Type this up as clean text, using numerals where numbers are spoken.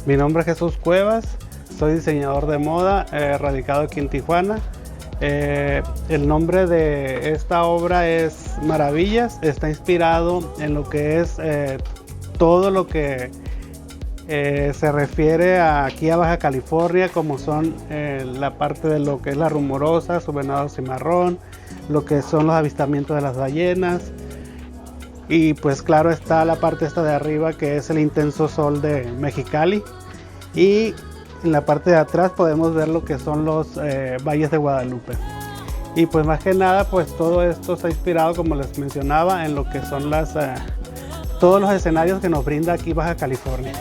Mi nombre es Jesús Cuevas, soy diseñador de moda, radicado aquí en Tijuana. El nombre de esta obra es Maravillas, está inspirado en lo que es todo lo que se refiere aquí a Baja California, como son la parte de lo que es la Rumorosa, su venado cimarrón, lo que son los avistamientos de las ballenas, y pues claro está la parte esta de arriba que es el intenso sol de Mexicali, y en la parte de atrás podemos ver lo que son los valles de Guadalupe. Y pues más que nada, pues todo esto se ha inspirado, como les mencionaba, en lo que son todos los escenarios que nos brinda aquí Baja California.